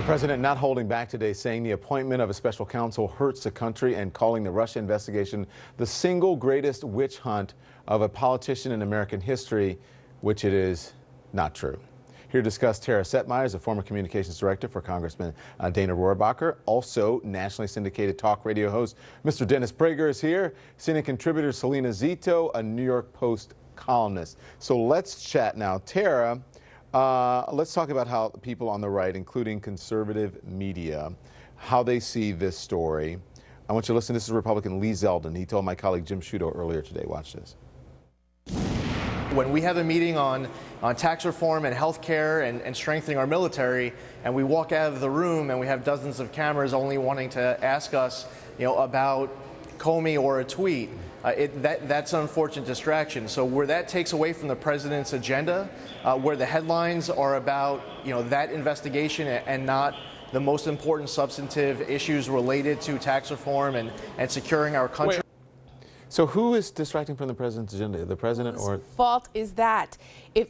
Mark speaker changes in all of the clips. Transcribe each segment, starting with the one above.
Speaker 1: President not holding back today, saying the appointment of a special counsel hurts the country and calling the Russia investigation the single greatest witch hunt of a politician in American history, which it is not true. Here to discuss, Tara Setmayer is a former communications director for Congressman Dana Rohrabacher. Also, nationally syndicated talk radio host Mr. Dennis Prager is here. CNN contributor Salena Zito, a New York Post columnist. So let's chat now. Tara, let's talk about how people on the right, including conservative media, how they see this story. I want you to listen. This is Republican Lee Zeldin. He told my colleague Jim Sciutto earlier today. Watch this.
Speaker 2: When we have a meeting on tax reform and health care and strengthening our military, and we walk out of the room and we have dozens of cameras only wanting to ask us, about Comey or a tweet, that's an unfortunate distraction. So where that takes away from the president's agenda, where the headlines are about, that investigation and not the most important substantive issues related to tax reform and securing our country.
Speaker 1: So who is distracting from the president's agenda? The president or?
Speaker 3: Whose fault is that?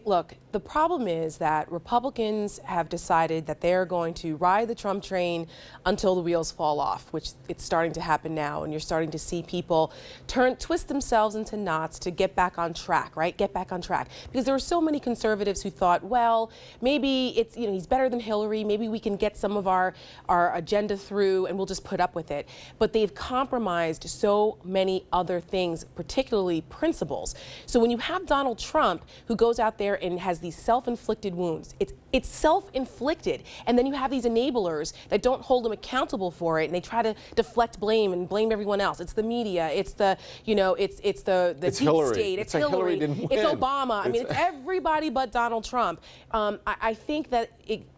Speaker 3: Look, the problem is that Republicans have decided that they're going to ride the Trump train until the wheels fall off, which it's starting to happen now. And you're starting to see people twist themselves into knots to get back on track, right? Get back on track. Because there were so many conservatives who thought, well, maybe it's, he's better than Hillary. Maybe we can get some of our agenda through and we'll just put up with it. But they've compromised so many other things, particularly principles. So when you have Donald Trump, who goes out there and has these self-inflicted wounds, it's self-inflicted, and then you have these enablers that don't hold him accountable for it, and they try to deflect blame and blame everyone else. It's the media, it's the it's the deep
Speaker 1: Hillary.
Speaker 3: state, it's Hillary, it's Obama. I mean, it's everybody but Donald Trump. I think that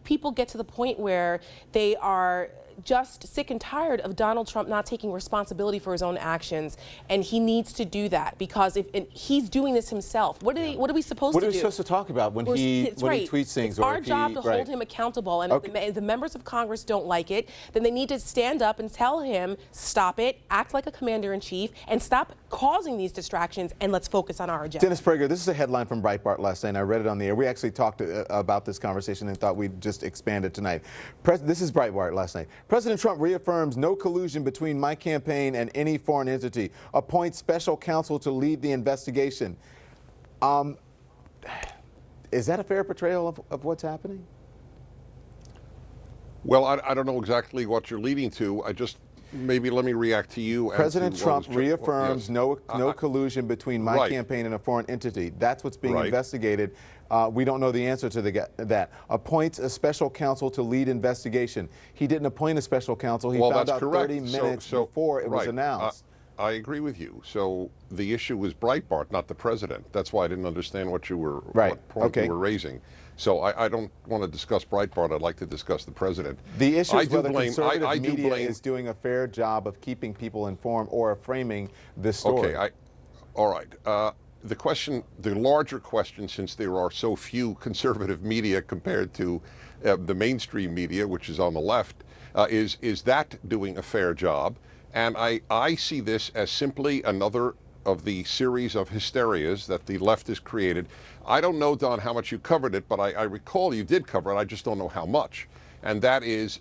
Speaker 3: people get to the point where they are just sick and tired of Donald Trump not taking responsibility for his own actions, and he needs to do that because he's doing this himself. What are we supposed to do?
Speaker 1: What are we supposed to talk about when he tweets things?
Speaker 3: It's our job to hold him accountable, and if the members of Congress don't like it, then they need to stand up and tell him, stop it, act like a commander-in-chief, and stop causing these distractions, and let's focus on our agenda.
Speaker 1: Dennis Prager, this is a headline from Breitbart last night, and I read it on the air. We actually talked about this conversation and thought we'd just expand it tonight. This is Breitbart last night. President Trump reaffirms no collusion between my campaign and any foreign entity. Appoints special counsel to lead the investigation. Is that a fair portrayal of what's happening?
Speaker 4: Well, I don't know exactly what you're leading to. Maybe let me react to you.
Speaker 1: President Trump reaffirms no collusion between my campaign and a foreign entity. That's what's being investigated. We don't know the answer to that. Appoints a special counsel to lead investigation. He didn't appoint a special counsel. He found out 30 minutes before it was announced.
Speaker 4: I agree with you. So the issue was Breitbart, not the president. That's why I didn't understand what you were what point you were raising. So I don't want to discuss Breitbart. I'd like to discuss the president.
Speaker 1: The issue is whether conservative media is doing a fair job of keeping people informed or framing this story.
Speaker 4: Okay, all right. The larger question, since there are so few conservative media compared to the mainstream media, which is on the left, is that doing a fair job? And I see this as simply another of the series of hysterias that the left has created. I don't know, Don, how much you covered it, but I recall you did cover it. I just don't know how much. And that is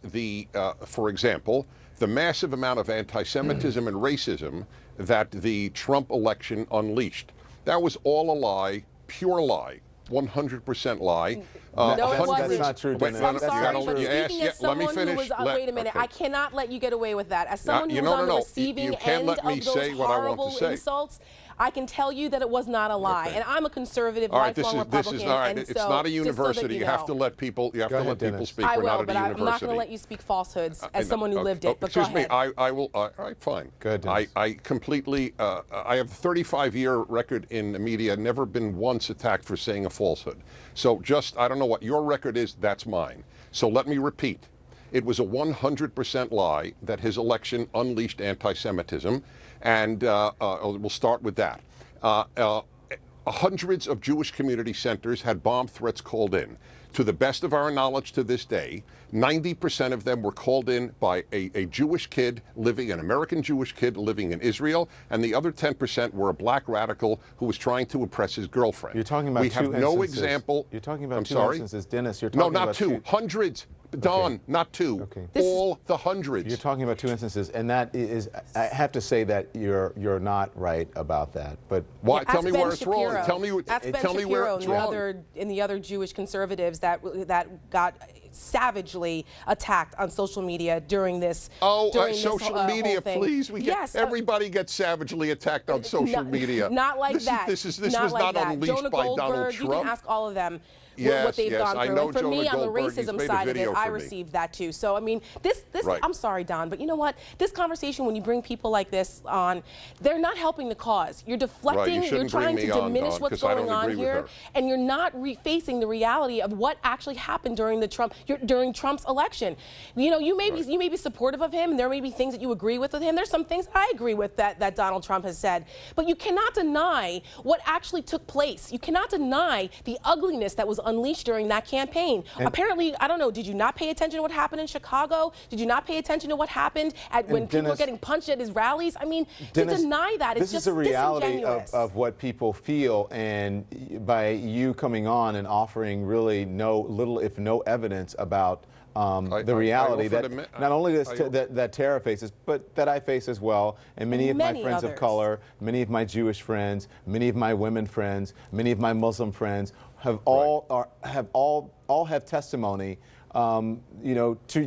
Speaker 4: for example, the massive amount of anti-Semitism and racism that the Trump election unleashed. That was all a lie, pure lie. 100% lie.
Speaker 3: No, it wasn't.
Speaker 1: That's not true, Dennis.
Speaker 3: I'm sorry, but speaking as someone who was, wait a minute, I cannot let you get away with that. As someone who was on the receiving end of those horrible insults, I can tell you that it was not a lie. And I'm a conservative, lifelong Republican.
Speaker 4: All right, it's not a university. You have to let people speak.
Speaker 3: I
Speaker 4: We're
Speaker 3: will,
Speaker 4: not
Speaker 3: but
Speaker 4: at a
Speaker 3: I'm
Speaker 4: university.
Speaker 3: not going to let you speak falsehoods as someone who lived it. But
Speaker 4: excuse
Speaker 3: go ahead.
Speaker 4: me, I will. All right, fine.
Speaker 1: Good.
Speaker 4: I completely. I have a 35-year record in the media. Never been once attacked for saying a falsehood. So I don't know what your record is. That's mine. So let me repeat. It was a 100% lie that his election unleashed anti-Semitism, and we'll start with that. Hundreds of Jewish community centers had bomb threats called in. To the best of our knowledge to this day, 90% of them were called in by a Jewish kid an American Jewish kid living in Israel, and the other 10% were a black radical who was trying to impress his girlfriend.
Speaker 1: You're talking about
Speaker 4: we have no example.
Speaker 1: You're talking about
Speaker 4: two
Speaker 1: instances, Dennis. You're talking
Speaker 4: no, not
Speaker 1: about
Speaker 4: two. Hundreds. Don, not two.
Speaker 1: Okay.
Speaker 4: All the hundreds.
Speaker 1: You're talking about 2 instances, and that is, I have to say that you're not right about that. But
Speaker 4: why?
Speaker 3: Yeah,
Speaker 4: Tell me
Speaker 3: Ben
Speaker 4: where it's
Speaker 3: Shapiro.
Speaker 4: wrong. Tell me where it's wrong.
Speaker 3: And the other Jewish conservatives that got savagely attacked on social media during this. During this
Speaker 4: social media,
Speaker 3: whole thing.
Speaker 4: please. Everybody gets savagely attacked on social media.
Speaker 3: Not like that.
Speaker 4: This was
Speaker 3: not
Speaker 4: not
Speaker 3: that.
Speaker 4: unleashed
Speaker 3: Jonah
Speaker 4: by
Speaker 3: Goldberg,
Speaker 4: Donald Trump.
Speaker 3: You can ask all of them.
Speaker 4: Yes,
Speaker 3: what they've gone
Speaker 4: I
Speaker 3: through.
Speaker 4: know
Speaker 3: And for
Speaker 4: Jonah
Speaker 3: me, on the
Speaker 4: Goldberg, he's
Speaker 3: racism
Speaker 4: made a
Speaker 3: side of
Speaker 4: video
Speaker 3: it, I
Speaker 4: for me.
Speaker 3: received that too. So, I mean, this
Speaker 4: Right.
Speaker 3: I'm sorry, Don, but you know what? This conversation, when you bring people like this on, they're not helping the cause. You're deflecting,
Speaker 4: Right, you
Speaker 3: you're trying
Speaker 4: bring
Speaker 3: to
Speaker 4: me on,
Speaker 3: diminish
Speaker 4: Don,
Speaker 3: what's
Speaker 4: 'cause I
Speaker 3: going
Speaker 4: don't
Speaker 3: on
Speaker 4: agree with
Speaker 3: here,
Speaker 4: her.
Speaker 3: and you're not facing the reality of what actually happened during during Trump's election. You know, you may be supportive of him, and there may be things that you agree with him. There's some things I agree with that Donald Trump has said, but you cannot deny what actually took place. You cannot deny the ugliness that was unleashed during that campaign. Apparently, I don't know, did you not pay attention to what happened in Chicago? Did you not pay attention to what happened when people were getting punched at his rallies? I mean, Dennis, to deny that is just disingenuous.
Speaker 1: This is a reality of what people feel, and by you coming on and offering really little, if no evidence about the reality that not only that Tara faces, but that I face as well, and many of my friends of color, many of my Jewish friends, many of my women friends, many of my Muslim friends have all have testimony, to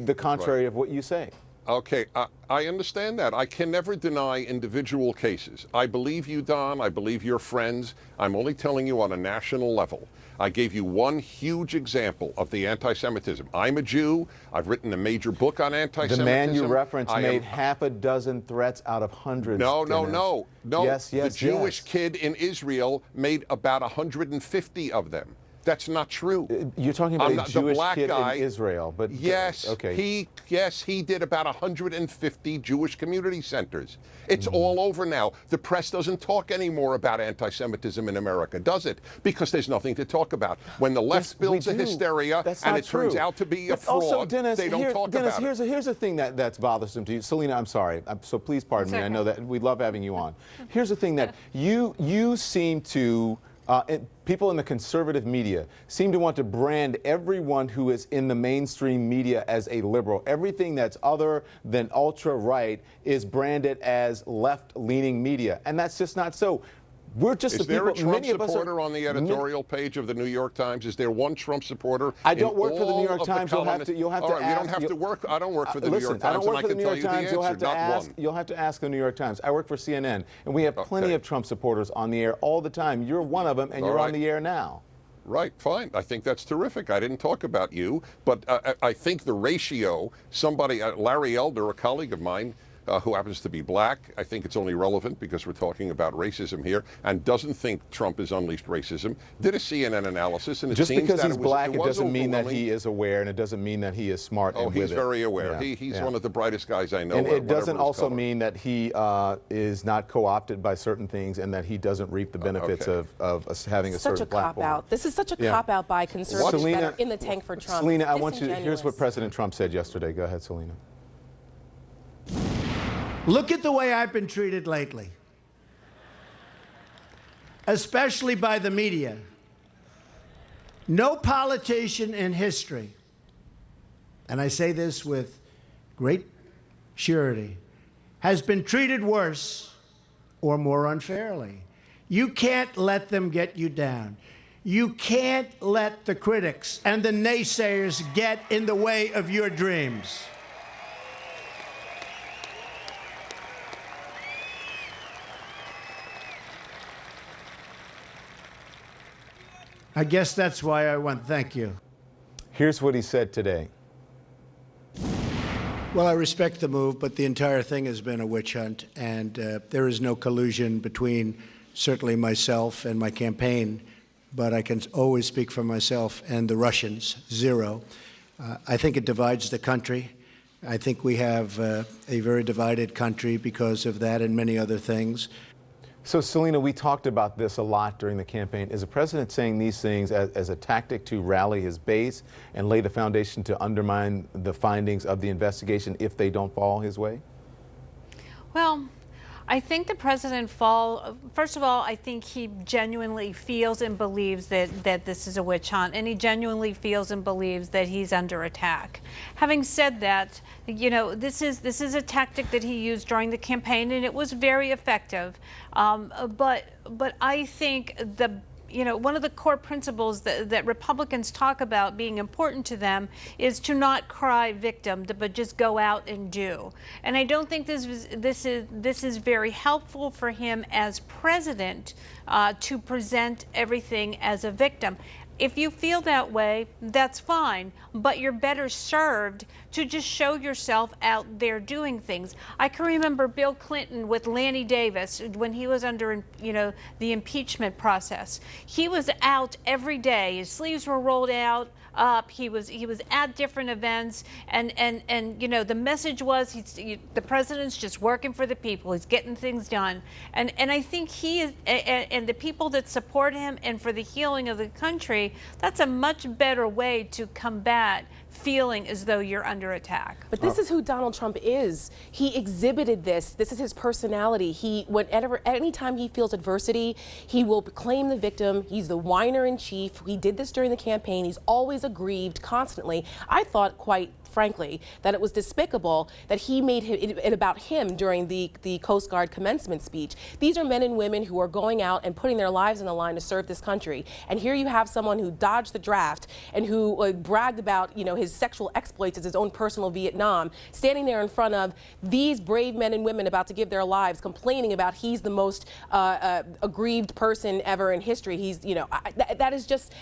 Speaker 1: the contrary of what you say.
Speaker 4: Okay, I understand that. I can never deny individual cases. I believe you, Don. I believe your friends. I'm only telling you on a national level. I gave you one huge example of the anti-Semitism. I'm a Jew. I've written a major book on anti-Semitism.
Speaker 1: The man you referenced made half a dozen threats out of hundreds.
Speaker 4: No.
Speaker 1: Yes,
Speaker 4: the Jewish kid in Israel made about 150 of them. That's not true.
Speaker 1: You're talking about a Jewish kid
Speaker 4: guy,
Speaker 1: in Israel, but
Speaker 4: yes,
Speaker 1: okay.
Speaker 4: He did about 150 Jewish community centers. It's all over now. The press doesn't talk anymore about anti-Semitism in America, does it? Because there's nothing to talk about. When the left builds a hysteria and it turns out to be a fraud,
Speaker 1: also, Dennis,
Speaker 4: they don't talk about it.
Speaker 1: Here's the thing that's bothersome to you. Salena, I'm sorry, so please pardon me. I know that we love having you on. Here's the thing that you seem to people in the conservative media seem to want to brand everyone who is in the mainstream media as a liberal. Everything that's other than ultra-right is branded as left-leaning media, and that's just not so. We're just
Speaker 4: Is there a Trump supporter on the editorial page of the New York Times? Is there one Trump supporter?
Speaker 1: I don't work for the New York Times. You'll have to
Speaker 4: all right,
Speaker 1: ask.
Speaker 4: You don't have to work. I don't work for the New York Times.
Speaker 1: I don't work
Speaker 4: and
Speaker 1: for the New York Times.
Speaker 4: You'll have to
Speaker 1: ask. You'll have to ask the New York Times. I work for CNN, and we have plenty of Trump supporters on the air all the time. You're one of them, and you're on the air now.
Speaker 4: Right, fine. I think that's terrific. I didn't talk about you, but I think the ratio, Larry Elder, a colleague of mine, who happens to be black, I think it's only relevant because we're talking about racism here, and doesn't think Trump has unleashed racism, did a CNN analysis, and it
Speaker 1: just
Speaker 4: seems
Speaker 1: because
Speaker 4: that
Speaker 1: he's
Speaker 4: it
Speaker 1: black,
Speaker 4: was
Speaker 1: it doesn't mean that
Speaker 4: overwhelming.
Speaker 1: he is aware, and it doesn't mean that he is smart.
Speaker 4: Oh, he's very aware.
Speaker 1: Yeah.
Speaker 4: He's one of the brightest guys I know.
Speaker 1: And it doesn't also mean that he is not co-opted by certain things, and that he doesn't reap the benefits of us having a certain platform.
Speaker 3: Such a cop-out. This is such a cop-out by conservatives that are in the tank for Trump.
Speaker 1: Salena, I want you. Here's what President Trump said yesterday. Go ahead, Salena.
Speaker 5: Look at the way I've been treated lately, especially by the media. No politician in history, and I say this with great surety, has been treated worse or more unfairly. You can't let them get you down. You can't let the critics and the naysayers get in the way of your dreams. I guess that's why I went. Thank you.
Speaker 1: Here's what he said today.
Speaker 5: Well, I respect the move, but the entire thing has been a witch hunt, and there is no collusion between certainly myself and my campaign, but I can always speak for myself and the Russians, zero. I think it divides the country. I think we have a very divided country because of that and many other things.
Speaker 1: So, Salena, we talked about this a lot during the campaign. Is the president saying these things as a tactic to rally his base and lay the foundation to undermine the findings of the investigation if they don't fall his way?
Speaker 6: Well, I think the president first of all, I think he genuinely feels and believes that this is a witch hunt, and he genuinely feels and believes that he's under attack. Having said that, you know, this is a tactic that he used during the campaign, and it was very effective. But I think one of the core principles that Republicans talk about being important to them is to not cry victim, but just go out and do. And I don't think this is very helpful for him as president to present everything as a victim. If you feel that way, that's fine, but you're better served to just show yourself out there doing things. I can remember Bill Clinton with Lanny Davis when he was under, the impeachment process. He was out every day. His sleeves were rolled up. He was at different events, and the message was the president's just working for the people. He's getting things done, and I think he is, and the people that support him, and for the healing of the country, that's a much better way to combat feeling as though you're under attack.
Speaker 3: But this is who Donald Trump is. He exhibited this. This is his personality. Anytime he feels adversity, he will claim the victim. He's the whiner in chief. He did this during the campaign. He's always aggrieved constantly. I thought, quite frankly, that it was despicable that he made it about him during the Coast Guard commencement speech. These are men and women who are going out and putting their lives on the line to serve this country. And here you have someone who dodged the draft and who bragged about, his sexual exploits as his own personal Vietnam, standing there in front of these brave men and women about to give their lives, complaining about he's the most aggrieved person ever in history. He's, that is just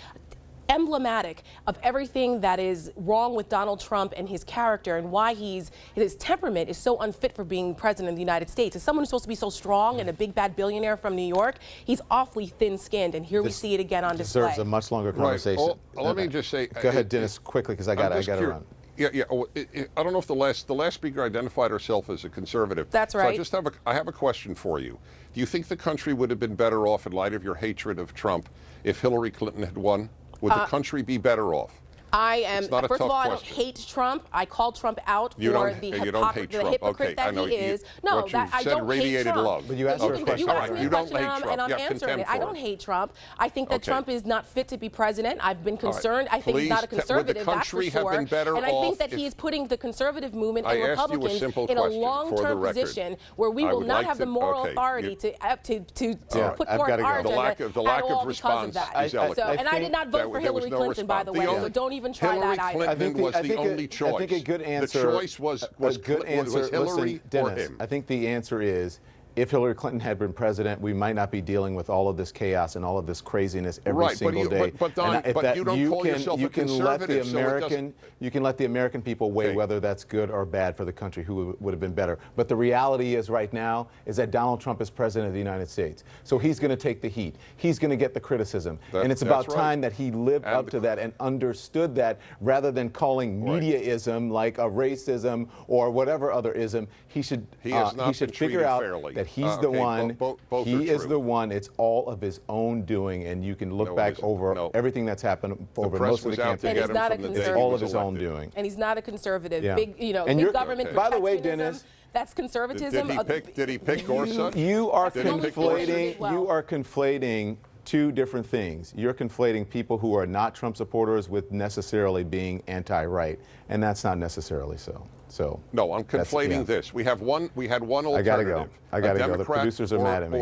Speaker 3: emblematic of everything that is wrong with Donald Trump and his character, and why his temperament is so unfit for being president of the United States. As someone who's supposed to be so strong and a big bad billionaire from New York, he's awfully thin-skinned, and here we see it again on display.
Speaker 1: Deserves a much longer conversation.
Speaker 4: Right. Let me just say.
Speaker 1: Go ahead, Dennis, quickly, because I got to run.
Speaker 4: Yeah. I don't know if the last speaker identified herself as a conservative.
Speaker 3: That's right.
Speaker 4: So I have a question for you. Do you think the country would have been better off, in light of your hatred of Trump, if Hillary Clinton had won? Would the country be better off?
Speaker 3: I am, first of all, I don't hate Trump. I call Trump out for the hypocrite that he is. No, I don't hate Trump.
Speaker 4: Love.
Speaker 1: But you asked her a question.
Speaker 3: You asked me a question, and I'm
Speaker 4: Yeah,
Speaker 3: answering it. I don't hate Trump. I think that
Speaker 4: Okay.
Speaker 3: Trump is not fit to be president. I've been concerned. I think he's not a
Speaker 4: Would the
Speaker 3: conservative, that's for
Speaker 4: country have
Speaker 3: sure.
Speaker 4: been better
Speaker 3: And I think
Speaker 4: off
Speaker 3: that he
Speaker 4: if-
Speaker 3: is putting the conservative movement
Speaker 4: I
Speaker 3: and
Speaker 4: asked you a
Speaker 3: Republicans
Speaker 4: simple
Speaker 3: in a
Speaker 4: question for the
Speaker 3: long-term
Speaker 4: record.
Speaker 3: position where we
Speaker 4: I
Speaker 3: will
Speaker 4: would
Speaker 3: not
Speaker 4: like
Speaker 3: have the
Speaker 4: to-
Speaker 3: moral
Speaker 4: okay,
Speaker 3: authority to put
Speaker 1: I've
Speaker 3: forth
Speaker 1: gotta go.
Speaker 3: our
Speaker 1: The
Speaker 3: agenda
Speaker 4: lack
Speaker 3: at
Speaker 4: of
Speaker 3: all because
Speaker 4: response
Speaker 3: of that.
Speaker 4: is eloquent.
Speaker 3: And I did not vote for
Speaker 4: There was
Speaker 3: Hillary
Speaker 4: no
Speaker 3: Clinton, by the way,
Speaker 4: response.
Speaker 3: so don't even try
Speaker 4: Hillary
Speaker 3: that either.
Speaker 4: Clinton was the only choice.
Speaker 1: I think a good answer.
Speaker 4: The choice was Hillary
Speaker 1: Listen,
Speaker 4: or
Speaker 1: Dennis,
Speaker 4: him.
Speaker 1: I think the answer is, if Hillary Clinton had been president, we might not be dealing with all of this chaos and all of this craziness every single day.
Speaker 4: But Don, you don't call yourself a conservative,
Speaker 1: you can let the American people weigh whether that's good or bad for the country, who would have been better. But the reality is, right now, is that Donald Trump is president of the United States. So he's going to take the heat. He's going to get the criticism. And it's about time that he lived up to that and understood that, rather than calling mediaism like a racism or whatever other ism. He should figure out that he's the one. He is the one. It's all of his own doing, and you can look back over everything that's happened over most of the campaign.
Speaker 3: And he's not a conservative.
Speaker 1: It's all of his own doing.
Speaker 3: And he's not a conservative.
Speaker 1: Yeah.
Speaker 3: Big government.
Speaker 1: By the way,
Speaker 3: protectionism,
Speaker 1: Dennis,
Speaker 3: that's conservatism.
Speaker 4: Did he pick Gorsuch?
Speaker 1: You are
Speaker 3: Did he pick
Speaker 1: conflating.
Speaker 3: Gorsuch?
Speaker 1: You are conflating two different things. You're conflating people who are not Trump supporters with necessarily being anti-right, and that's not necessarily so. So
Speaker 4: no, I'm conflating this. We had one alternative.
Speaker 1: I gotta go. The producers are mad at me.